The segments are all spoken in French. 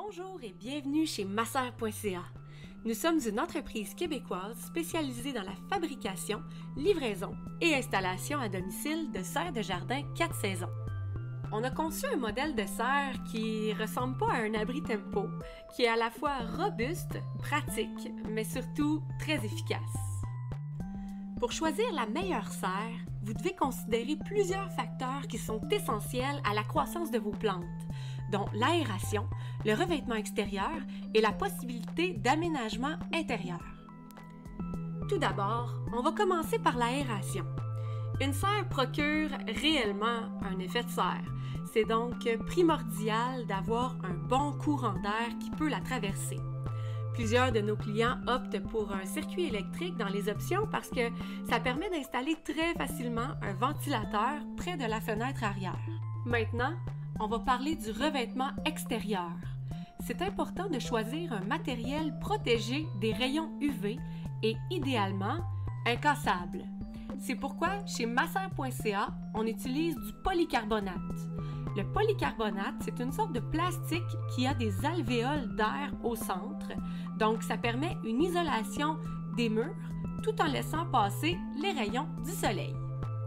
Bonjour et bienvenue chez Masser.ca. Nous sommes une entreprise québécoise spécialisée dans la fabrication, livraison et installation à domicile de serres de jardin 4 saisons. On a conçu un modèle de serre qui ressemble pas à un abri tempo, qui est à la fois robuste, pratique, mais surtout très efficace. Pour choisir la meilleure serre, vous devez considérer plusieurs facteurs qui sont essentiels à la croissance de vos plantes, dont l'aération, le revêtement extérieur et la possibilité d'aménagement intérieur. Tout d'abord, on va commencer par l'aération. Une serre procure réellement un effet de serre. C'est donc primordial d'avoir un bon courant d'air qui peut la traverser. Plusieurs de nos clients optent pour un circuit électrique dans les options parce que ça permet d'installer très facilement un ventilateur près de la fenêtre arrière. Maintenant, on va parler du revêtement extérieur. C'est important de choisir un matériel protégé des rayons UV et idéalement incassable. C'est pourquoi chez Masser.ca, on utilise du polycarbonate. Le polycarbonate, c'est une sorte de plastique qui a des alvéoles d'air au centre, donc ça permet une isolation des murs tout en laissant passer les rayons du soleil.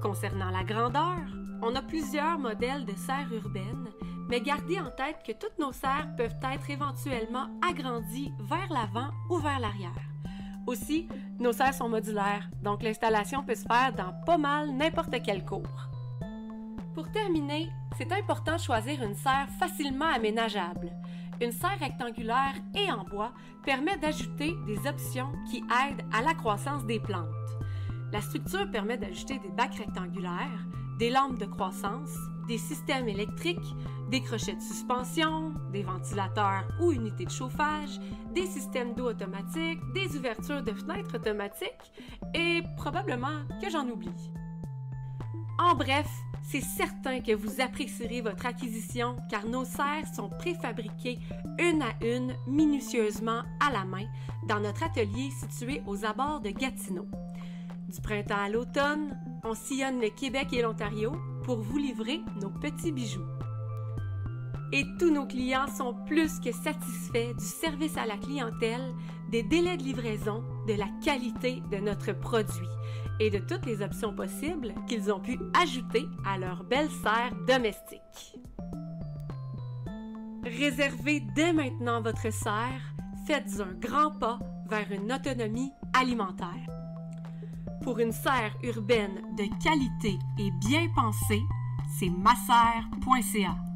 Concernant la grandeur, on a plusieurs modèles de serres urbaines, mais gardez en tête que toutes nos serres peuvent être éventuellement agrandies vers l'avant ou vers l'arrière. Aussi, nos serres sont modulaires, donc l'installation peut se faire dans pas mal n'importe quelle cour. Pour terminer, c'est important de choisir une serre facilement aménageable. Une serre rectangulaire et en bois permet d'ajouter des options qui aident à la croissance des plantes. La structure permet d'ajouter des bacs rectangulaires, des lampes de croissance, des systèmes électriques, des crochets de suspension, des ventilateurs ou unités de chauffage, des systèmes d'eau automatiques, des ouvertures de fenêtres automatiques et probablement que j'en oublie. En bref, c'est certain que vous apprécierez votre acquisition car nos serres sont préfabriquées une à une, minutieusement à la main, dans notre atelier situé aux abords de Gatineau. Du printemps à l'automne, on sillonne le Québec et l'Ontario pour vous livrer nos petits bijoux. Et tous nos clients sont plus que satisfaits du service à la clientèle, des délais de livraison, de la qualité de notre produit et de toutes les options possibles qu'ils ont pu ajouter à leur belle serre domestique. Réservez dès maintenant votre serre, faites un grand pas vers une autonomie alimentaire. Pour une serre urbaine de qualité et bien pensée, c'est Masser.ca.